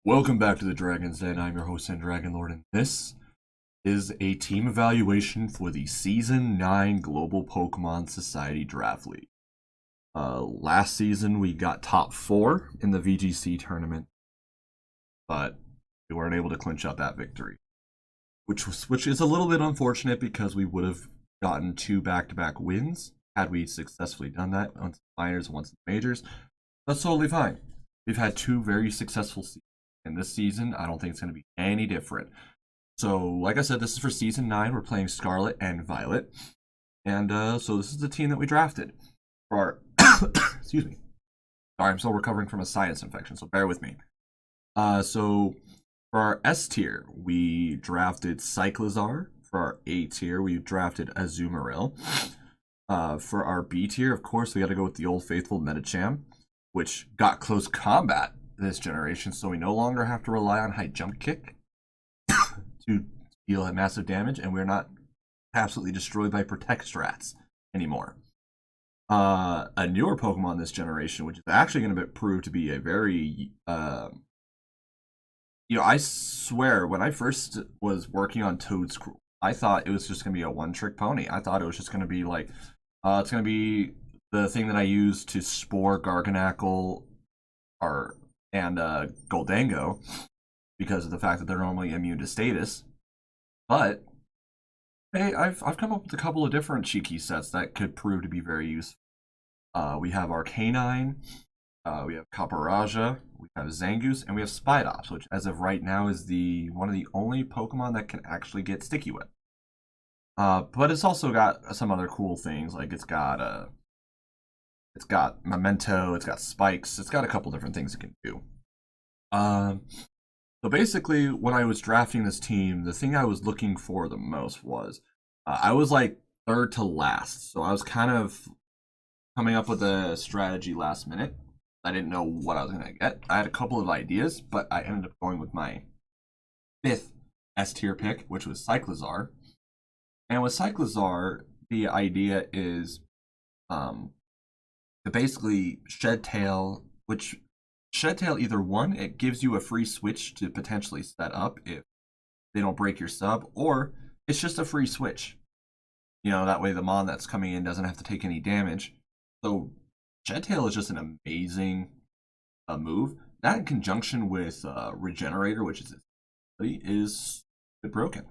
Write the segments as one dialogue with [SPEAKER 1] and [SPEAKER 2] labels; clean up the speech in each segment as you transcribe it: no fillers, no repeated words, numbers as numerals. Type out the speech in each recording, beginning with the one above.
[SPEAKER 1] Welcome back to the Dragon's Den. I'm your host, SinDragonLord, and this is a team evaluation for the Season 9 Global Pokemon Society Draft League. Last season, we got top 4 in the VGC tournament, but we weren't able to clinch out that victory, which is a little bit unfortunate because we would have gotten 2 back-to-back wins had we successfully done that, once in the minors and once in the majors. That's totally fine. We've had 2 very successful seasons. And this season, I don't think it's going to be any different. So, like I said, this is for Season 9. We're playing Scarlet and Violet. And so this is the team that we drafted. For our excuse me. Sorry, I'm still recovering from a sinus infection, so bear with me. So, for our S tier, we drafted Cyclizar. For our A tier, we drafted Azumarill. For our B tier, of course, we got to go with the old faithful Medicham, which got close combat this generation, so we no longer have to rely on high jump kick to deal massive damage, and we're not absolutely destroyed by protect strats anymore. A newer Pokemon this generation, which is actually going to prove to be a very I swear, when I first was working on Toadscruel, I thought it was just going to be a one-trick pony. I thought it was just going to be like, it's going to be the thing that I use to spore Garganacl and Goldango, because of the fact that they're normally immune to status. But hey, I've come up with a couple of different cheeky sets that could prove to be very useful. We have Arcanine, we have Capparaja, we have Zangoose, and we have Spidops, which as of right now is one of the only Pokemon that can actually get Sticky Web. But it's also got some other cool things, like it's got Memento, it's got Spikes, it's got a couple different things it can do. So basically, when I was drafting this team, the thing I was looking for the most was, I was like third to last, so I was kind of coming up with a strategy last minute. I didn't know what I was going to get. I had a couple of ideas, but I ended up going with my 5th S tier pick, which was Cyclizar. And with Cyclizar, the idea is to basically Shed Tail, which Shed Tail, either one, it gives you a free switch to potentially set up if they don't break your sub, or it's just a free switch. That way the Mon that's coming in doesn't have to take any damage. So Shed Tail is just an amazing move. That in conjunction with Regenerator, which is broken.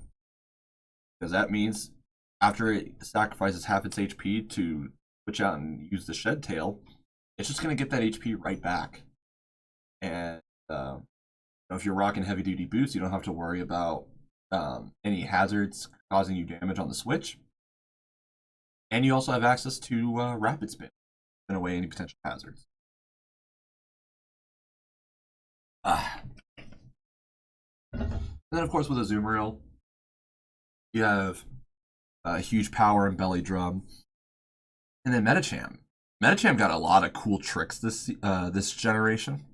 [SPEAKER 1] Because that means after it sacrifices half its HP to switch out and use the Shed Tail, it's just going to get that HP right back. And if you're rocking heavy duty boots, you don't have to worry about any hazards causing you damage on the switch. And you also have access to Rapid Spin, spin away any potential hazards. And then, of course, with Azumarill, you have huge power and belly drum. And then Medicham. Medicham got a lot of cool tricks this generation.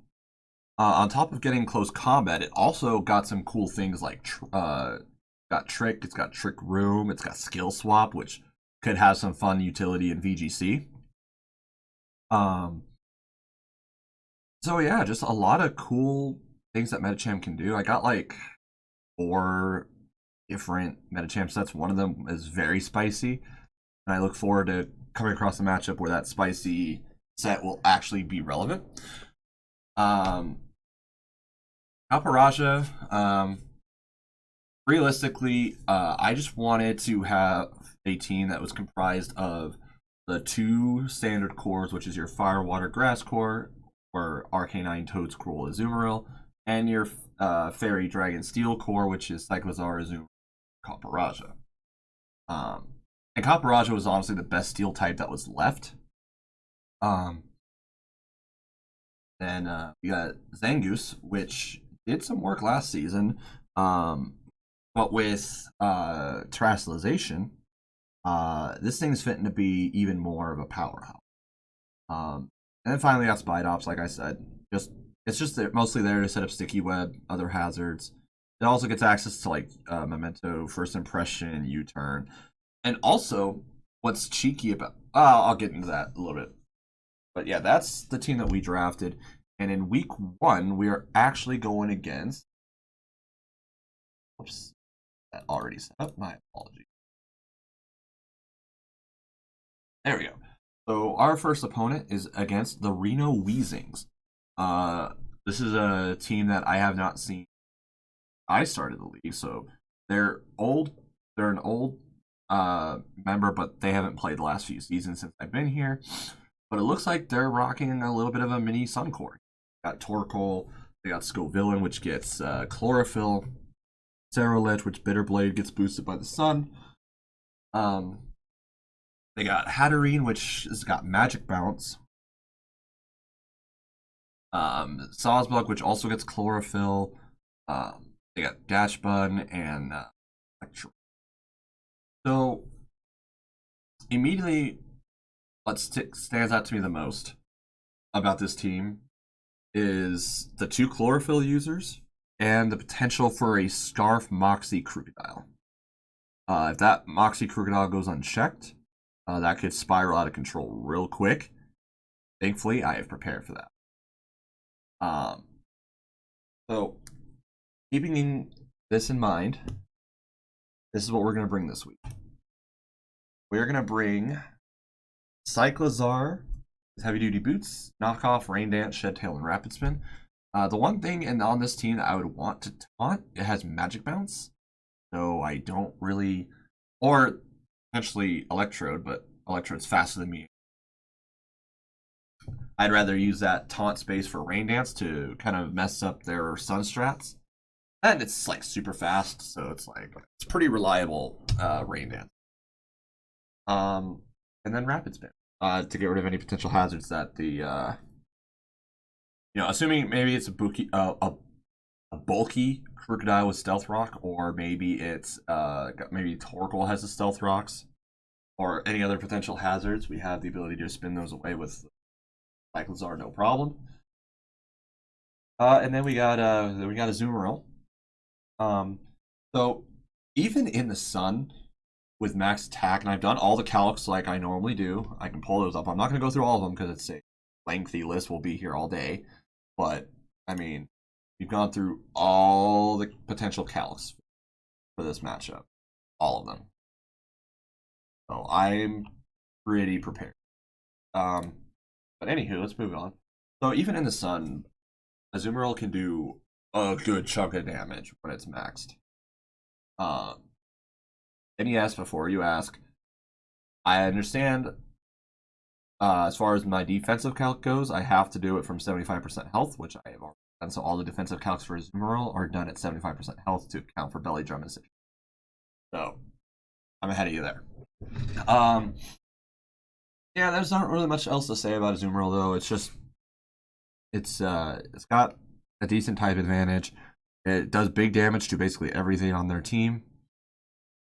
[SPEAKER 1] On top of getting close combat, it also got some cool things like got Trick, it's got Trick Room, it's got Skill Swap, which could have some fun utility in VGC. So yeah, just a lot of cool things that Medicham can do. I got like 4 different Medicham sets. One of them is very spicy, and I look forward to coming across a matchup where that spicy set will actually be relevant. Capparaja, realistically, I just wanted to have a team that was comprised of the 2 standard cores, which is your Fire, Water, Grass core, or Arcanine, Toadscruel, Azumarill, and your Fairy, Dragon, Steel core, which is Cyclizar, Azumarill, Capparaja. And Capparaja was honestly the best Steel type that was left. Then we got Zangoose, which did some work last season, but with Terastallization, this thing's fitting to be even more of a powerhouse. And then finally got Spidops, like I said. It's just mostly there to set up Sticky Web, other hazards. It also gets access to like Memento, First Impression, U-Turn. And also, what's cheeky about... I'll get into that a little bit. But yeah, that's the team that we drafted. And in week 1, we are actually going against. Oops, that already set up. My apologies. There we go. So our first opponent is against the Reno Weezings. This is a team that I have not seen. I started the league, so they're old. They're an old member, but they haven't played the last few seasons since I've been here. But it looks like they're rocking a little bit of a mini Suncore. Got Torkoal, they got Scovillain, which gets Chlorophyll, Ceruledge, which Bitterblade gets boosted by the sun. They got Hatterene, which has got Magic Bounce. Sawsbuck, which also gets Chlorophyll. They got Dashbun and Electro. So, immediately, what stands out to me the most about this team is the 2 Chlorophyll users and the potential for a Scarf Moxie Crocodile. If that Moxie Crocodile goes unchecked, that could spiral out of control real quick. Thankfully, I have prepared for that. So, keeping this in mind, this is what we're going to bring this week. We're going to bring Cyclizar with Heavy Duty Boots, Knockoff, Rain Dance, Shed Tail, and Rapid Spin. The one thing on this team that I would want to taunt, it has Magic Bounce. So I don't really, or potentially Electrode, but Electrode's faster than me. I'd rather use that taunt space for Rain Dance to kind of mess up their Sun strats. And it's like super fast, so it's pretty reliable Rain Dance. And then Rapid Spin to get rid of any potential hazards that the assuming maybe it's a bulky Crocodile with Stealth Rock, or maybe it's maybe Torkoal has the Stealth Rocks, or any other potential hazards. We have the ability to spin those away with Cyclizar, no problem. And then we got a Azumarill. So even in the sun with max attack, and I've done all the calcs like I normally do. I can pull those up. I'm not going to go through all of them because it's a lengthy list. We'll be here all day. But, I mean, we've gone through all the potential calcs for this matchup. All of them. So I'm pretty prepared. But anywho, let's move on. So even in the sun, Azumarill can do a good chunk of damage when it's maxed. And you asked before, you ask, I understand as far as my defensive calc goes, I have to do it from 75% health, which I have already done. So all the defensive calcs for Azumarill are done at 75% health to account for belly drum and situation. So I'm ahead of you there. Yeah, there's not really much else to say about Azumarill though. It's just it's got a decent type advantage. It does big damage to basically everything on their team.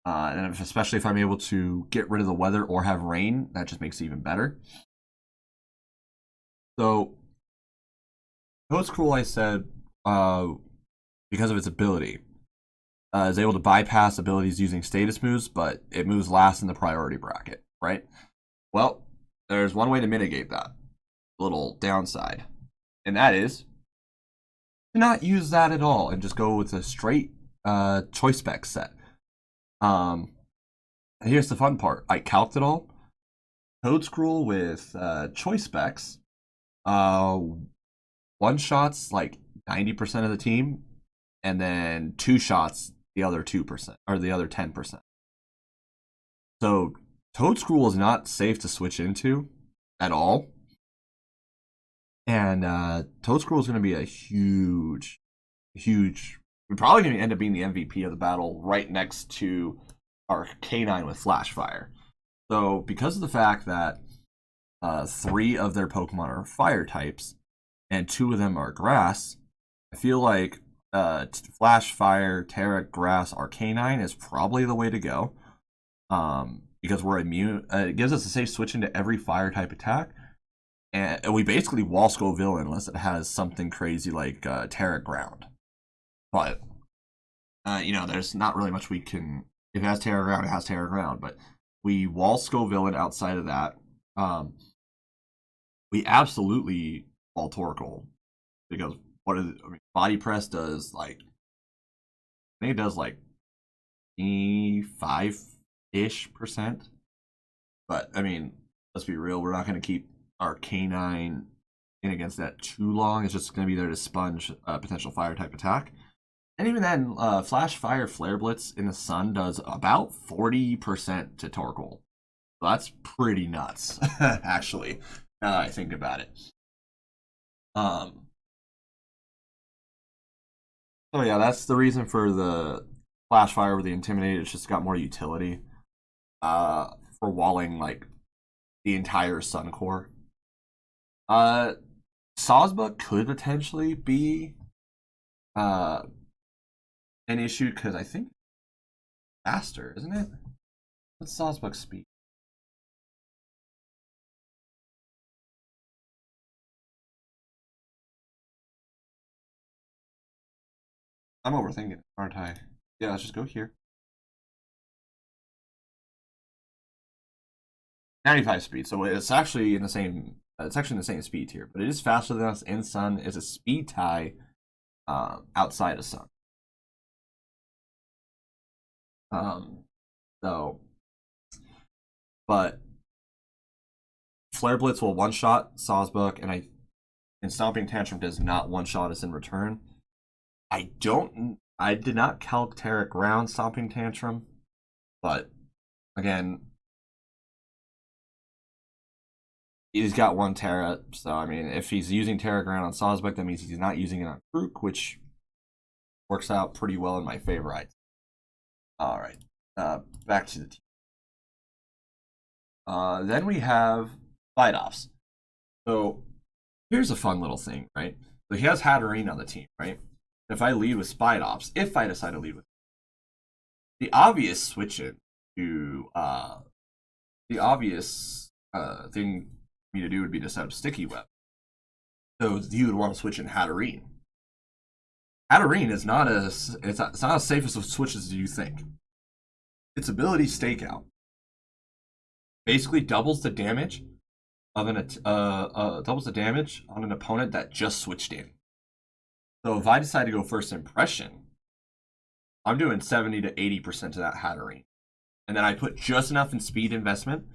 [SPEAKER 1] And especially if I'm able to get rid of the weather or have rain, that just makes it even better. So, Toedscruel, I said, because of its ability, is able to bypass abilities using status moves, but it moves last in the priority bracket, right? Well, there's one way to mitigate that little downside, and that is to not use that at all and just go with a straight choice spec set. Here's the fun part. I calced it all. Toedscruel with choice specs, one shots like 90% of the team, and then 2 shots the other 2% or the other 10%. So Toedscruel is not safe to switch into at all, and Toedscruel is going to be a huge. We're probably going to end up being the MVP of the battle, right next to our K9 with Flash Fire. So because of the fact that 3 of their Pokemon are fire types and 2 of them are grass, I feel like Flash Fire, Terra, Grass, Arcanine is probably the way to go. Because we're immune. It gives us a safe switch into every fire type attack. And we basically wall Scovillain unless it has something crazy like Terra Ground. But, there's not really much we can. If it has Terra Ground, it has Terra Ground. But we wall Scovillain outside of that. We absolutely wall Torkoal. because body press does like, I think it does like 5-ish%. But I mean, let's be real, we're not going to keep our canine in against that too long. It's just going to be there to sponge a potential fire type attack. And even then, Flash Fire Flare Blitz in the sun does about 40% to Torkoal. So that's pretty nuts, actually, now that I think about it. So yeah, that's the reason for the Flash Fire over the Intimidate. It's just got more utility for walling like the entire Sun Core. Sawsbuck could potentially be an issue because I think faster, isn't it? What's Sawsbuck's speed? I'm overthinking, aren't I? Yeah, let's just go here. 95 speed, so it's actually in the same. It's actually in the same speed tier, but it is faster than us in Sun. Is a speed tie outside of Sun. So, but Flare Blitz will one shot Sawsbuck, and Stomping Tantrum does not one shot us in return. I did not calc Terra Ground Stomping Tantrum, but again, he's got one Terra, so I mean, if he's using Terra Ground on Sawsbuck, that means he's not using it on Krook, which works out pretty well in my favor. All right, back to the team. Then we have Fight Offs. So here's a fun little thing, right? So he has Hatterene on the team, right? If I lead with Spite Ops, if I decide to lead with the obvious switch in to the obvious thing for me to do would be to set up Sticky Web. So you would want to switch in Hatterene. Hatterene is not as it's not as safe as switches as you think. Its ability Stakeout basically doubles the damage of doubles the damage on an opponent that just switched in. So if I decide to go First Impression, I'm doing 70 to 80% of that Hatterene, and then I put just enough in speed investment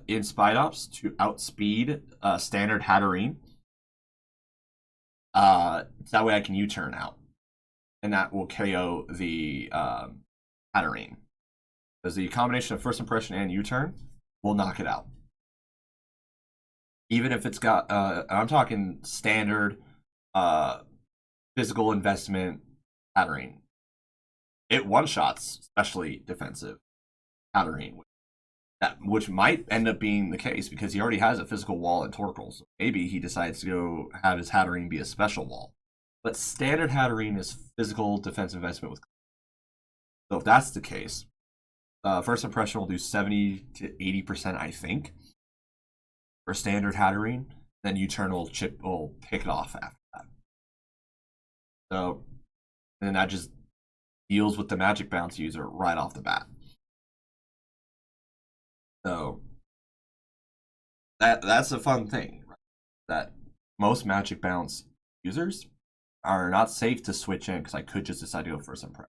[SPEAKER 1] in Spite Ops to outspeed standard Hatterene. That way I can U-turn out, and that will KO the Hatterene. Because the combination of First Impression and U-turn will knock it out. Even if it's got, I'm talking standard physical investment Hatterene. It one-shots, especially defensive Hatterene, which might end up being the case because he already has a physical wall in Torkoal. So maybe he decides to go have his Hatterene be a special wall. But standard Hatterene is physical defensive investment with. So if that's the case, First Impression will do 70 to 80%, I think, for standard Hatterene. Then U-turn will pick it off after that. So, and then that just deals with the Magic Bounce user right off the bat. So that's a fun thing, right? That most Magic Bounce users are not safe to switch in because I could just decide to go First Impression.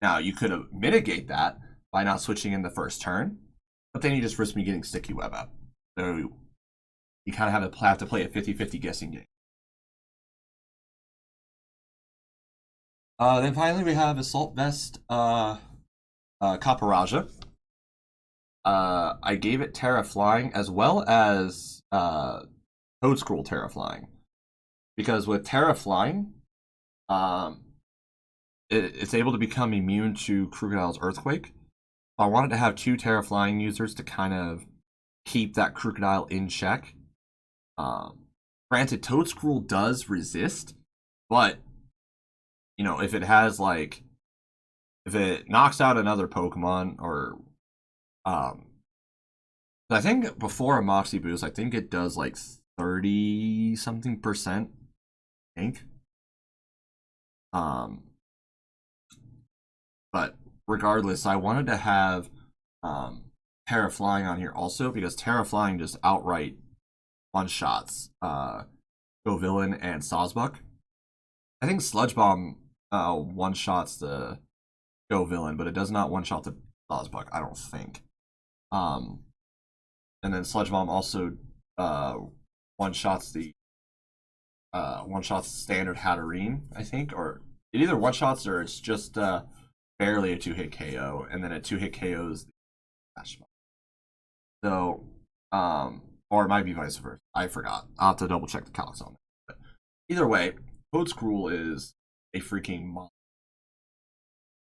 [SPEAKER 1] Now, you could mitigate that by not switching in the first turn, but then you just risk me getting Sticky Web up. So you kind of have to play a 50-50 guessing game. Then finally we have Assault Vest Kaparaja. I gave it Terra Flying as well as Toadscroll Terra Flying. Because with Terra Flying, it's able to become immune to Crocodile's Earthquake. So I wanted to have 2 Terra Flying users to kind of keep that Crocodile in check. Granted, Toadscroll does resist, but you know, if it has like, if it knocks out another Pokemon, or I think before a Moxie boost, I think it does like 30-something%, I think. But regardless, I wanted to have Terra Flying on here also because Terra Flying just outright one-shots Go Villain, and Sawsbuck. I think Sludge Bomb one-shots the Go Villain, but it does not one-shot the Sawsbuck, I don't think. And then Sludge Bomb also one-shots the standard Hatterene, I think, or it either one-shots or it's just barely a 2-hit KO, and then a 2-hit KOs the Flash Bomb. So, or it might be vice versa. I forgot. I'll have to double check the calcs on that. But either way, Toad Scroll is a freaking monster.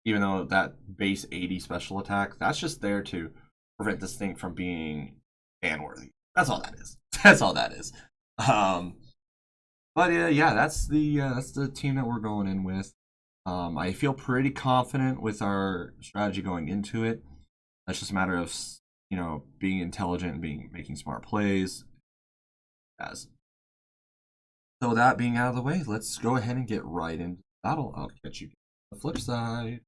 [SPEAKER 1] Even though that base 80 special attack, that's just there to prevent this thing from being ban worthy. That's all that is. That's all that is. But yeah, that's the team that we're going in with. I feel pretty confident with our strategy going into it. That's just a matter of, you know, being intelligent and making smart plays. So that being out of the way, let's go ahead and get right into battle. I'll catch you on the flip side.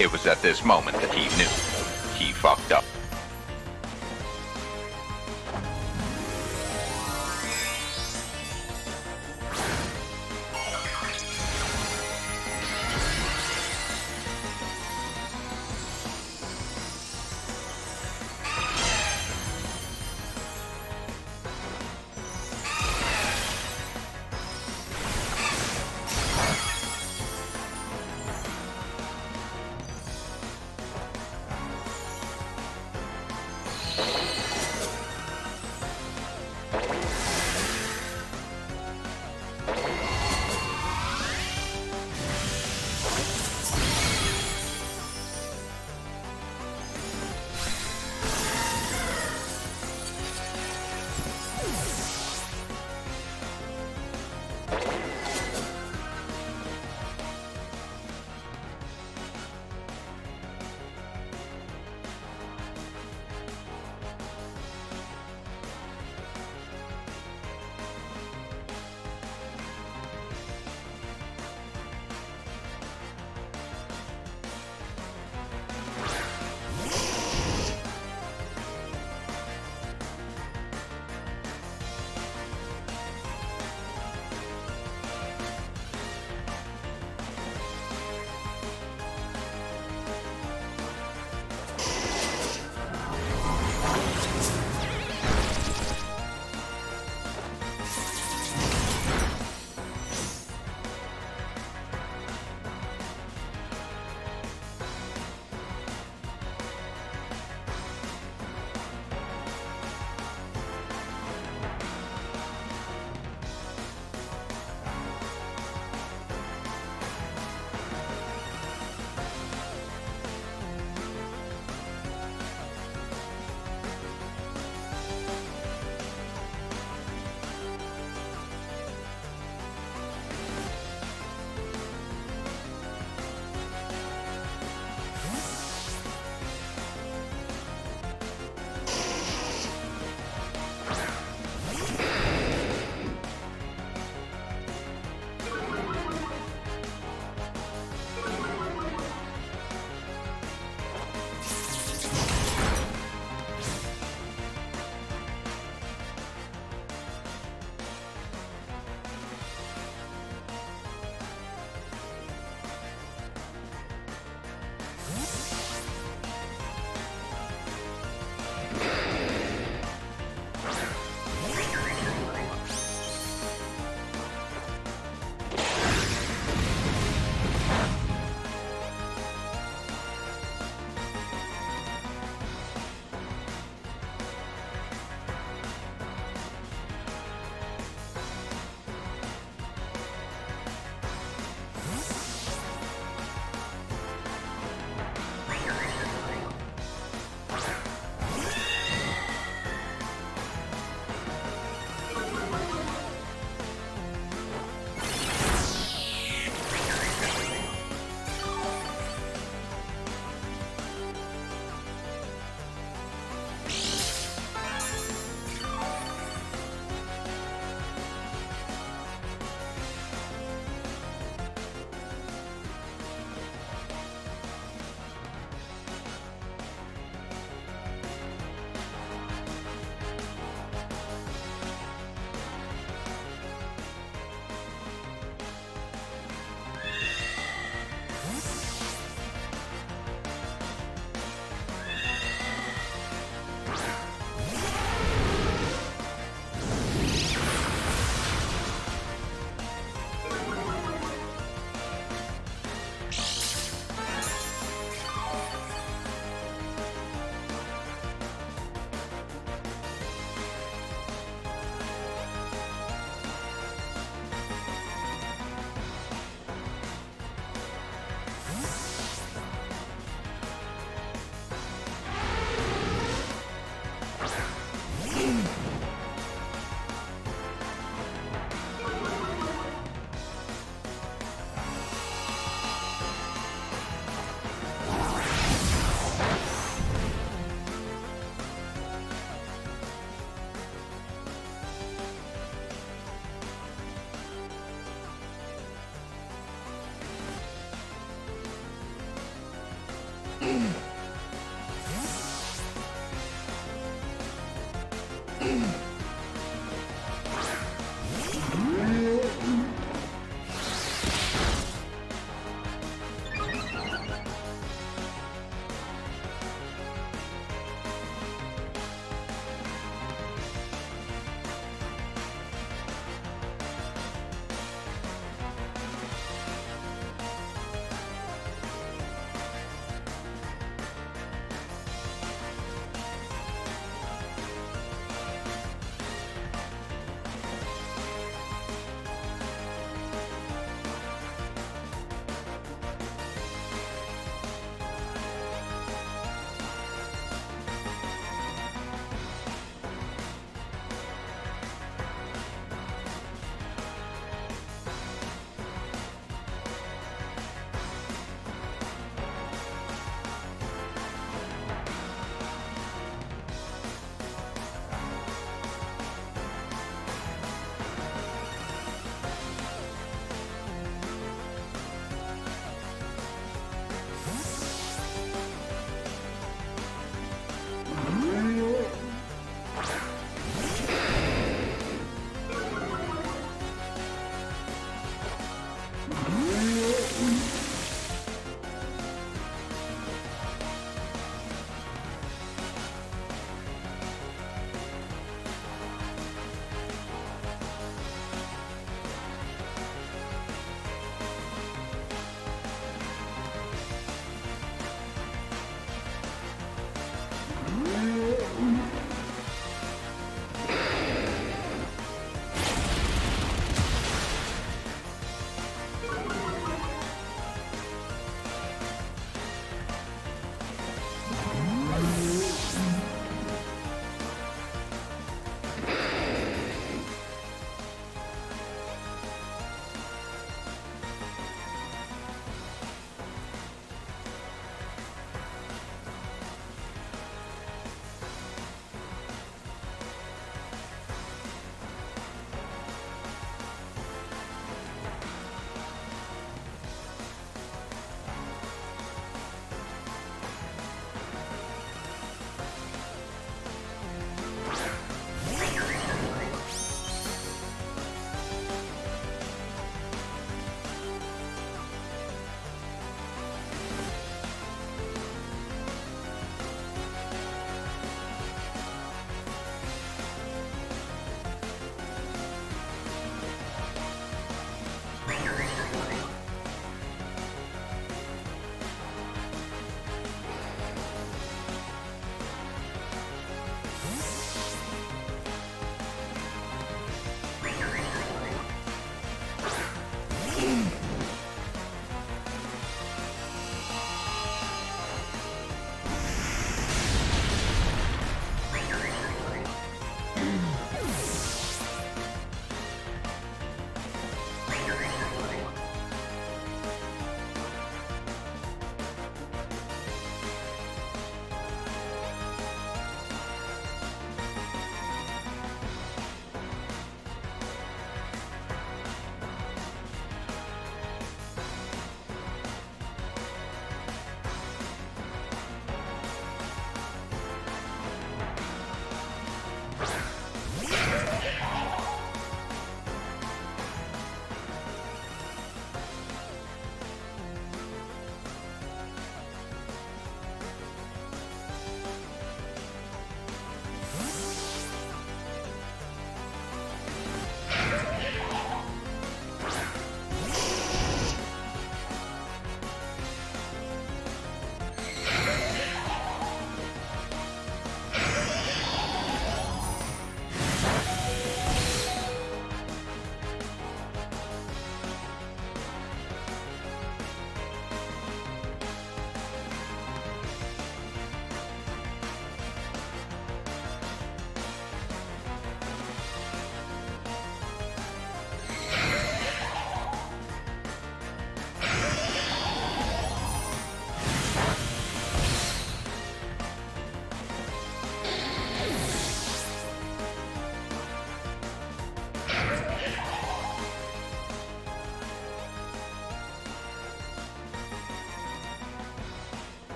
[SPEAKER 2] It was at this moment that he knew. He fucked up.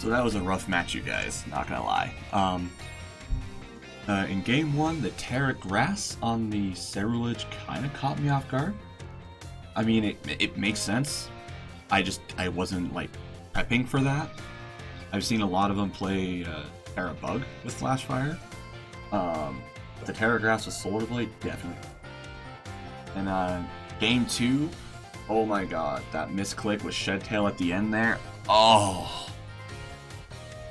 [SPEAKER 1] So that was a rough match, you guys, not gonna lie. In game 1, the Terra Grass on the Cerulege kind of caught me off guard. I mean, it makes sense. I wasn't, like, prepping for that. I've seen a lot of them play Terra Bug with Flash Fire. But the Terra Grass with Solar Blade, definitely. And game 2, oh my god, that misclick with Shed Tail at the end there. Oh!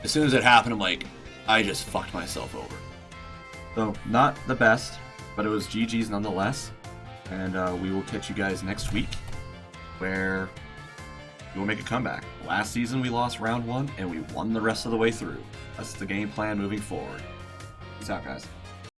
[SPEAKER 1] As soon as it happened, I'm like, I just fucked myself over. So, not the best, but it was GG's nonetheless. And we will catch you guys next week, where we will make a comeback. Last season we lost round 1, and we won the rest of the way through. That's the game plan moving forward. Peace out, guys.